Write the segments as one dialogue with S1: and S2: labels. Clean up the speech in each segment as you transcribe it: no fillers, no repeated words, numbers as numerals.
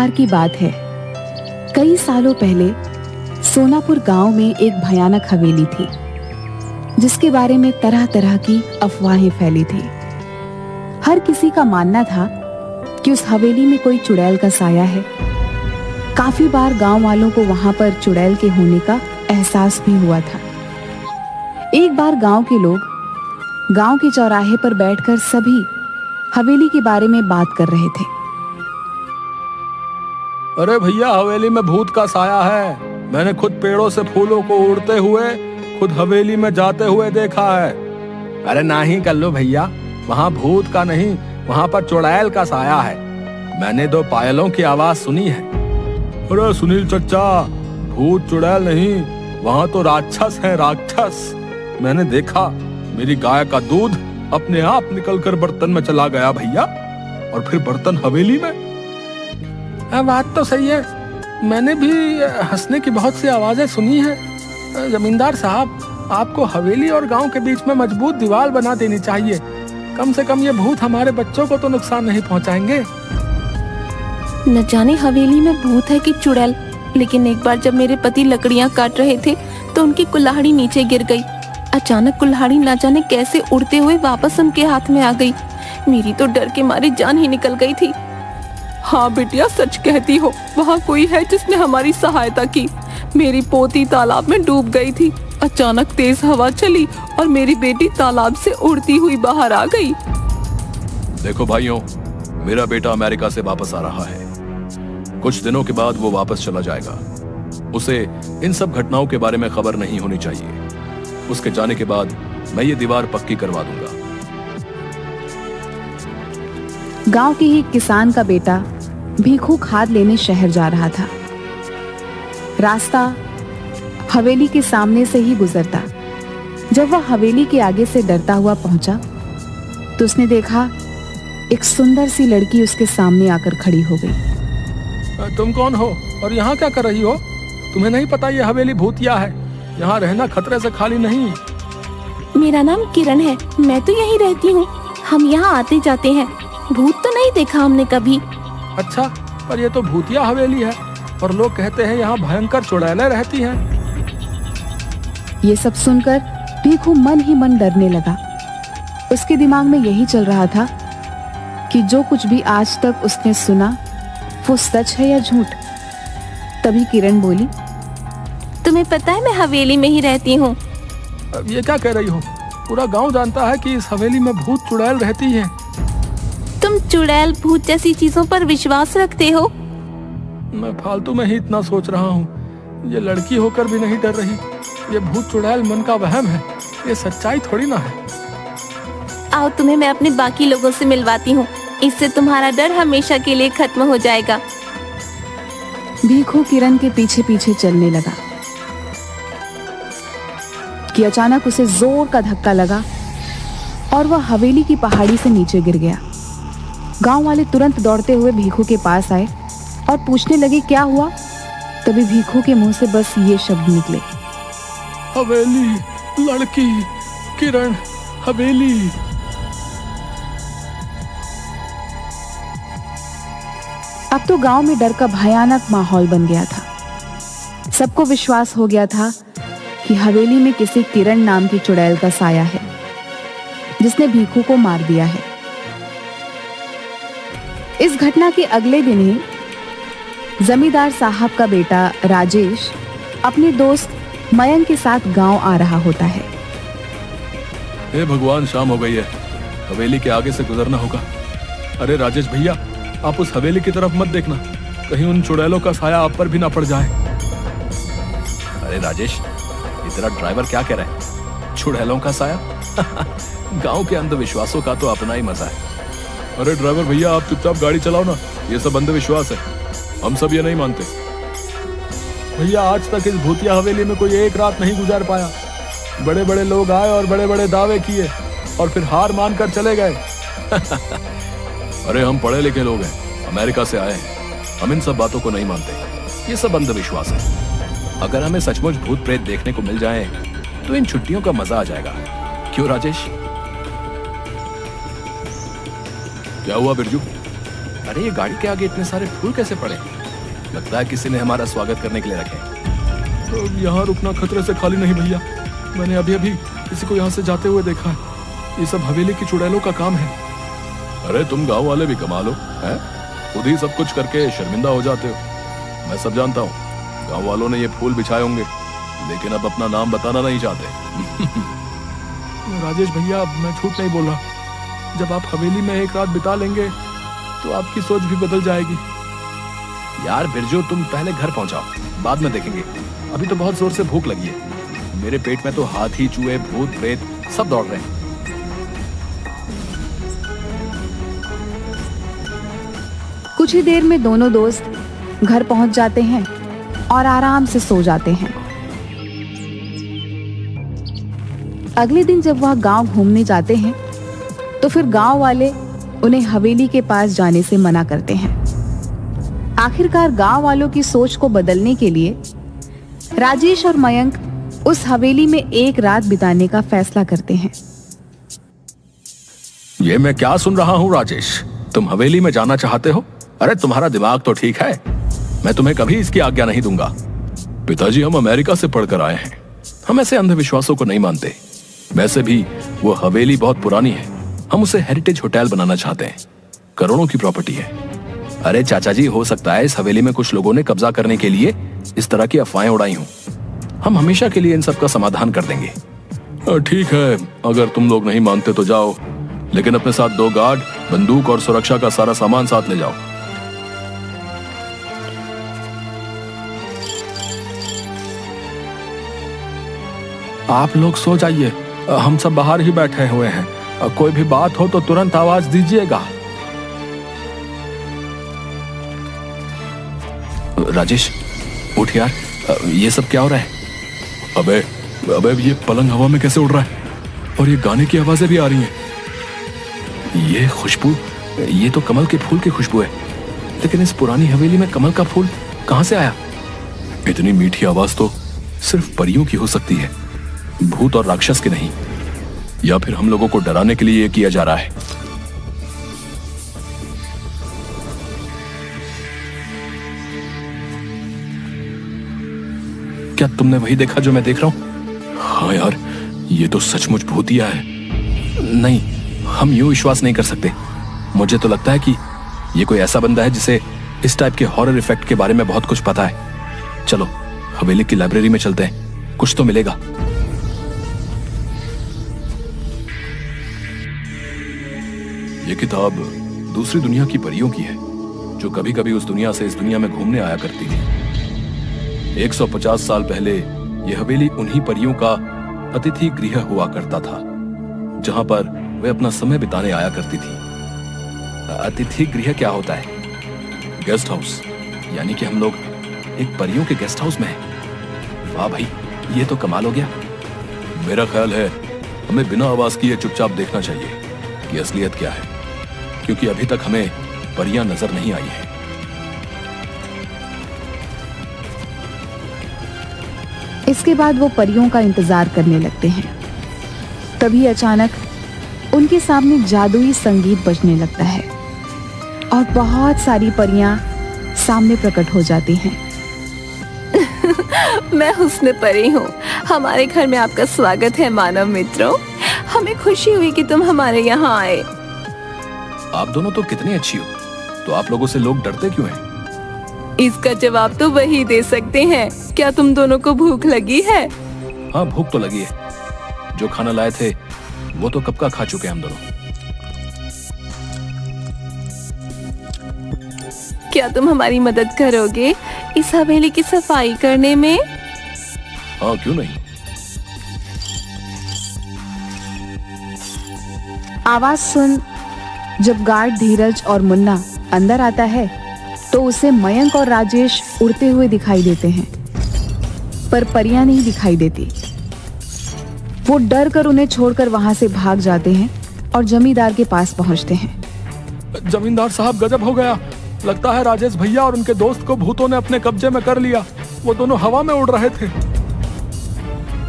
S1: बार की बात है। कई सालों पहले सोनापुर गांव में एक भयानक हवेली थी, जिसके बारे में तरह तरह की अफवाहें फैली थी। हर किसी का मानना था कि उस हवेली में कोई चुड़ैल का साया है। काफी बार गांव वालों को वहां पर चुड़ैल के होने का एहसास भी हुआ था। एक बार गांव के लोग गांव के चौराहे पर बैठकर सभी हवेली के बारे में बात कर रहे थे।
S2: अरे भैया, हवेली में भूत का साया है। मैंने खुद पेड़ों से फूलों को उड़ते हुए खुद हवेली में जाते हुए देखा है। अरे नहीं कर लो भैया, वहाँ भूत का नहीं, वहाँ पर चुड़ैल का साया है। मैंने 2 पायलों की आवाज सुनी है। अरे सुनील चचा, भूत चुड़ैल नहीं, वहाँ तो राक्षस है, राक्षस। मैंने देखा, मेरी गाय का दूध अपने आप निकलकर बर्तन में चला गया भैया, और फिर बर्तन हवेली में। बात तो सही है, मैंने भी हंसने की बहुत सी आवाजें सुनी है। जमींदार साहब, आपको हवेली और गांव के बीच में मजबूत दीवार बना देनी चाहिए। कम से कम ये भूत हमारे बच्चों को तो नुकसान नहीं पहुंचाएंगे।
S3: न जाने हवेली में भूत है कि चुड़ैल, लेकिन एक बार जब मेरे पति लकड़ियां काट रहे थे तो उनकी कुल्हाड़ी नीचे गिर गई। अचानक कुल्हाड़ी न जाने कैसे उड़ते हुए वापस उनके हाथ में आ गई। मेरी तो डर के मारे जान ही निकल गई थी। हाँ बिटिया, सच कहती हो, वहाँ कोई है जिसने हमारी सहायता की। मेरी पोती तालाब में डूब गई थी। अचानक तेज हवा चली और मेरी बेटी तालाब से उड़ती हुई बाहर आ गई।
S2: देखो भाइयों, मेरा बेटा अमेरिका से वापस आ रहा है। कुछ दिनों के बाद वो वापस चला जाएगा। उसे इन सब घटनाओं के बारे में खबर नहीं होनी चाहिए। उसके जाने के बाद मैं ये दीवार पक्की करवा दूंगा।
S1: गांव के ही किसान का बेटा भीखू खाद लेने शहर जा रहा था। रास्ता हवेली के सामने से ही गुजरता। जब वह हवेली के आगे से डरता हुआ पहुंचा तो उसने देखा एक सुंदर सी लड़की उसके सामने आकर खड़ी हो गई।
S2: तुम कौन हो और यहाँ क्या कर रही हो? तुम्हें नहीं पता ये हवेली भूतिया है, यहाँ रहना खतरे से खाली नहीं।
S3: मेरा नाम किरण है, मैं तो यहीं रहती हूँ। हम यहाँ आते जाते हैं, भूत तो नहीं देखा हमने कभी।
S2: अच्छा, पर ये तो भूतिया हवेली है और लोग कहते हैं यहाँ भयंकर चुड़ैलें रहती हैं।
S1: ये सब सुनकर भीखू मन ही मन डरने लगा। उसके दिमाग में यही चल रहा था कि जो कुछ भी आज तक उसने सुना वो सच है या झूठ। तभी किरण बोली,
S3: तुम्हें पता है मैं हवेली में ही रहती हूँ।
S2: अब ये क्या कह रही हो? पूरा गांव जानता है कि इस हवेली में भूत चुड़ैल रहती है।
S3: तुम चुड़ैल भूत जैसी चीजों पर विश्वास रखते हो?
S2: मैं फालतू में ही इतना सोच रहा हूँ। ये लड़की होकर भी नहीं डर रही। ये भूत चुड़ैल मन का वहम है, ये सच्चाई थोड़ी ना है।
S3: आओ तुम्हें मैं अपने बाकी लोगों से मिलवाती हूँ, इससे तुम्हारा डर हमेशा के लिए खत्म हो जाएगा।
S1: भीखू किरण के पीछे पीछे चलने लगा कि अचानक उसे जोर का धक्का लगा और वह हवेली की पहाड़ी से नीचे गिर गया। गांव वाले तुरंत दौड़ते हुए भीखू के पास आए और पूछने लगे क्या हुआ। तभी भीखू के मुंह से बस ये शब्द निकले,
S2: हवेली, लड़की, किरण, हवेली।
S1: अब तो गांव में डर का भयानक माहौल बन गया था। सबको विश्वास हो गया था कि हवेली में किसी किरण नाम की चुड़ैल का साया है, जिसने भीखू को मार दिया है। इस घटना के अगले दिन ही जमींदार साहब का बेटा राजेश अपने दोस्त मयंक के साथ गांव आ रहा होता है।
S2: हे भगवान, शाम हो गई है, हवेली के आगे से गुजरना होगा। अरे राजेश भैया, आप उस हवेली की तरफ मत देखना, कहीं उन चुड़ैलों का साया आप पर भी ना पड़ जाए। अरे राजेश, ये तेरा ड्राइवर क्या कह रहा है? चुड़ैलों का साया? गांव के अंधविश्वासों का तो अपना ही मजा है। अरे ड्राइवर भैया, आप चुपचाप गाड़ी चलाओ ना, ये सब अंधविश्वास है, हम सब ये नहीं मानते। भैया, आज तक इस भूतिया हवेली में कोई एक रात नहीं गुजार पाया। बड़े बड़े लोग आए और बड़े बड़े दावे किए और फिर हार मानकर चले गए। अरे हम पढ़े लिखे लोग हैं, अमेरिका से आए हैं, हम इन सब बातों को नहीं मानते। ये सब अंधविश्वास है। अगर हमें सचमुच भूत प्रेत देखने को मिल जाए तो इन छुट्टियों का मजा आ जाएगा। क्यों राजेश? क्या हुआ बिरजू? अरे ये गाड़ी के आगे इतने सारे फूल कैसे पड़े? लगता है किसी ने हमारा स्वागत करने के लिए रखे। तो यहाँ रुकना खतरे से खाली नहीं भैया। मैंने अभी अभी किसी को यहाँ से जाते हुए देखा है। ये सब हवेली की चुड़ैलों का काम है। अरे तुम गांव वाले भी कमाल हो, हैं? खुद ही सब कुछ करके शर्मिंदा हो जाते हो। मैं सब जानता हूँ। गांव वालों ने ये फूल बिछाए होंगे, लेकिन अब अपना नाम बताना नहीं चाहते। राजेश भैया, मैं झूठ नहीं बोल रहा। जब आप हवेली में एक रात बिता लेंगे तो आपकी सोच भी बदल जाएगी। यार बिरजू, तुम पहले घर पहुंचाओ, बाद में देखेंगे। अभी तो बहुत जोर से भूख लगी है। मेरे पेट में तो हाथी, चूहे, भूत, प्रेत सब दौड़ रहे हैं।
S1: कुछ ही देर में दोनों दोस्त घर पहुंच जाते हैं और आराम से सो जाते हैं। अगले दिन जब वह गांव घूमने जाते हैं तो फिर गांव वाले उन्हें हवेली के पास जाने से मना करते हैं। आखिरकार गांव वालों की सोच को बदलने के लिए राजेश और मयंक उस हवेली में एक रात बिताने का फैसला करते हैं।
S2: ये मैं क्या सुन रहा हूँ राजेश? तुम हवेली में जाना चाहते हो? अरे तुम्हारा दिमाग तो ठीक है। मैं तुम्हें कभी इसकी आज्ञा नहीं दूंगा। पिताजी, हम अमेरिका से पढ़कर आए हैं। हम ऐसे अंधविश्वासों को नहीं मानते। वैसे भी वो हवेली बहुत पुरानी है। हम उसे हेरिटेज होटल बनाना चाहते हैं। करोड़ों की प्रॉपर्टी है। अरे चाचा जी, हो सकता है इस हवेली में कुछ लोगों ने कब्जा करने के लिए इस तरह की अफवाहें उड़ाई हों। हम हमेशा के लिए इन सब का समाधान कर देंगे। ठीक है, अगर तुम लोग नहीं मानते तो जाओ, लेकिन अपने साथ 2 गार्ड, बंदूक और सुरक्षा का सारा सामान साथ ले जाओ। आप लोग सो जाइए, हम सब बाहर ही बैठे हुए हैं। कोई भी बात हो तो तुरंत आवाज दीजिएगा। राजेश, उठ यार, ये सब क्या हो रहा है? अबे अबे, ये पलंग हवा में कैसे उड़ रहा है? और ये गाने की आवाजें भी आ रही हैं। ये खुशबू, ये तो कमल के फूल की खुशबू है। लेकिन इस पुरानी हवेली में कमल का फूल कहां से आया? इतनी मीठी आवाज तो सिर्फ परियों की हो सकती है, भूत और राक्षस की नहीं। या फिर हम लोगों को डराने के लिए ये किया जा रहा है। क्या तुमने वही देखा जो मैं देख रहा हूं? हाँ यार, ये तो सचमुच भूतिया है। नहीं, हम यूं विश्वास नहीं कर सकते। मुझे तो लगता है कि ये कोई ऐसा बंदा है जिसे इस टाइप के हॉरर इफेक्ट के बारे में बहुत कुछ पता है। चलो हवेली की लाइब्रेरी में चलते हैं, कुछ तो मिलेगा। ये किताब दूसरी दुनिया की परियों की है, जो कभी कभी उस दुनिया से इस दुनिया में घूमने आया करती थी। 150 साल पहले यह हवेली उन्हीं परियों का अतिथि गृह हुआ करता था, जहां पर वे अपना समय बिताने आया करती थी। अतिथि गृह क्या होता है? Guest house. यानी कि हम लोग एक परियों के गेस्ट हाउस में हैं। वाह भाई, ये तो कमाल हो गया। मेरा ख्याल है हमें बिना आवाज किए चुपचाप देखना चाहिए कि असलियत क्या है, क्योंकि अभी तक हमें परियां नजर नहीं आई हैं।
S1: इसके बाद वो परियों का इंतजार करने लगते हैं। तभी अचानक उनके सामने जादुई संगीत बजने लगता है और बहुत सारी परियां सामने प्रकट हो जाती हैं।
S3: मैं हुस्न परी हूँ। हमारे घर में आपका स्वागत है मानव मित्रों। हमें खुशी हुई कि तुम हमारे यहाँ आए।
S2: आप दोनों तो कितनी अच्छी हो, तो आप लोगों से लोग डरते क्यों हैं?
S3: इसका जवाब तो वही दे सकते हैं। क्या तुम दोनों को भूख लगी है?
S2: हाँ, भूख तो लगी है। जो खाना लाए थे वो तो कब का खा चुके हैं हम दोनों।
S3: क्या तुम हमारी मदद करोगे इस हवेली की सफाई करने में?
S2: हाँ, क्यों नहीं।
S1: आवाज सुन जब गार्ड धीरज और मुन्ना अंदर आता है तो उसे मयंक और राजेश उड़ते हुए दिखाई देते हैं, पर परियां नहीं दिखाई देती। वो डर कर उन्हें छोड़कर वहां से भाग जाते हैं और जमींदार के पास पहुंचते हैं।
S2: जमींदार साहब, गजब हो गया। लगता है राजेश भैया और उनके दोस्त को भूतों ने अपने कब्जे में कर लिया। वो दोनों हवा में उड़ रहे थे।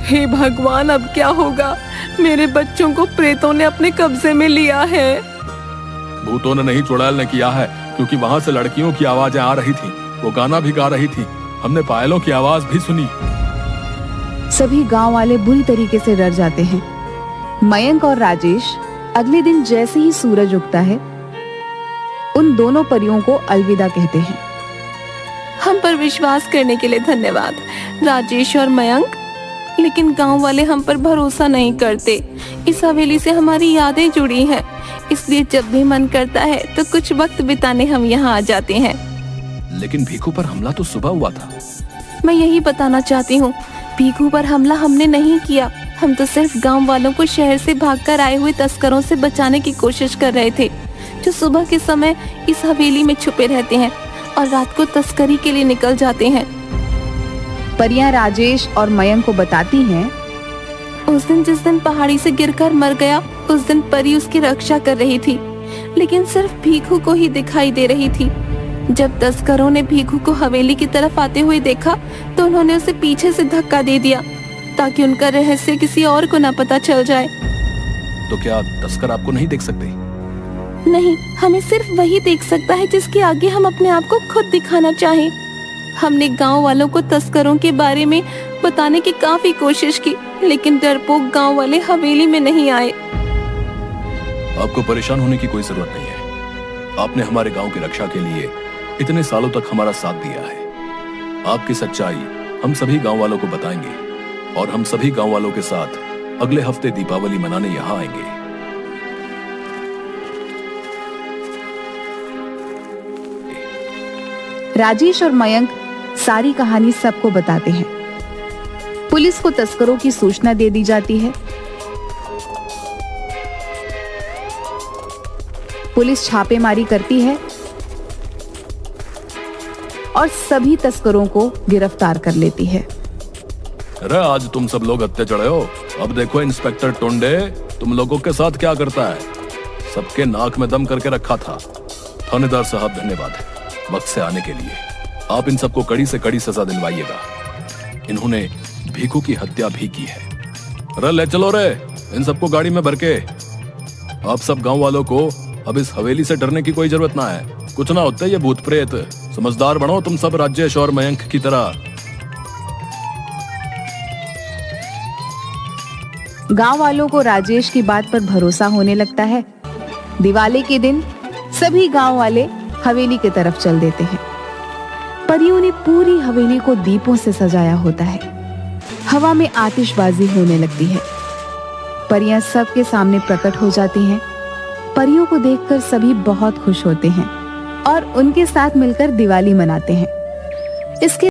S3: हे भगवान, अब क्या होगा? मेरे बच्चों को प्रेतों ने अपने कब्जे में लिया है।
S2: भूतों ने नहीं, चुड़ैल ने किया है। क्योंकि वहां से लड़कियों की आवाजें आ रही थी, वो गाना भी गा रही थी, हमने पायलों की आवाज भी सुनी।
S1: सभी गांव वाले बुरी तरीके से डर जाते हैं। मयंक और राजेश अगले दिन जैसे ही सूरज उगता है, उन दोनों परियों को अलविदा कहते हैं।
S3: हम पर विश्वास करने के लिए धन्यवाद राजेश और मयंक, लेकिन गांव वाले हम पर भरोसा नहीं करते। इस हवेली से हमारी यादें जुड़ी हैं, इसलिए जब भी मन करता है तो कुछ वक्त बिताने हम यहाँ आ जाते हैं।
S2: लेकिन भीखू पर हमला तो सुबह हुआ था।
S3: मैं यही बताना चाहती हूँ, भीखू पर हमला हमने नहीं किया। हम तो सिर्फ गांव वालों को शहर से भागकर आए हुए तस्करों से बचाने की कोशिश कर रहे थे, जो सुबह के समय इस हवेली में छुपे रहते हैं और रात को तस्करी के लिए निकल जाते हैं।
S1: परियां राजेश और मयंक को बताती हैं,
S3: उस दिन जिस दिन पहाड़ी से गिरकर मर गया, उस दिन परी उसकी रक्षा कर रही थी, लेकिन सिर्फ भीखू को ही दिखाई दे रही थी। जब तस्करों ने भीखू को हवेली की तरफ आते हुए देखा तो उन्होंने उसे पीछे से धक्का दे दिया ताकि उनका रहस्य किसी और को ना पता चल जाए।
S2: तो क्या तस्कर आपको नहीं देख सकते?
S3: नहीं, हमें सिर्फ वही देख सकता है जिसके आगे हम अपने आप को खुद दिखाना चाहें। हमने गांव वालों को तस्करों के बारे में बताने की काफी कोशिश की, लेकिन डरपोक गांव वाले हवेली में नहीं आए।
S2: आपको परेशान होने की कोई जरूरत नहीं है। आपने हमारे गांव की रक्षा के लिए इतने सालों तक हमारा साथ दिया है। आपकी सच्चाई हम सभी गांव वालों को बताएंगे और हम सभी गांव वालों के साथ अगले हफ्ते दीपावली मनाने यहाँ आएंगे।
S1: राजेश और मयंक सारी कहानी सबको बताते हैं। पुलिस को तस्करों की सूचना दे दी जाती है। पुलिस छापेमारी करती है और सभी तस्करों को गिरफ्तार कर लेती है।
S2: अरे आज तुम सब लोग हत्या चढ़े हो। अब देखो इंस्पेक्टर टोंडे तुम लोगों के साथ क्या करता है। सबके नाक में दम करके रखा था। थानेदार साहब धन्यवाद वक्त से आने के लिए। आप इन सबको कड़ी से कड़ी सजा दिलवाइएगा। इन्होंने भीखू की हत्या भी की है। अरे ले चलो रे इन सबको गाड़ी में भर के। आप सब गांव वालों को अब इस हवेली से डरने की कोई जरूरत ना है। कुछ ना होते ये भूत प्रेत। समझदार बनो तुम सब राजेश और मयंक की तरह।
S1: गांव वालों को राजेश की बात पर भरोसा होने लगता है। दिवाली के दिन सभी गांव वाले हवेली की तरफ चल देते हैं। परियों ने पूरी हवेली को दीपों से सजाया होता है। हवा में आतिशबाजी होने लगती है। परियां सबके सामने प्रकट हो जाती हैं। परियों को देखकर सभी बहुत खुश होते हैं और उनके साथ मिलकर दिवाली मनाते हैं। इसके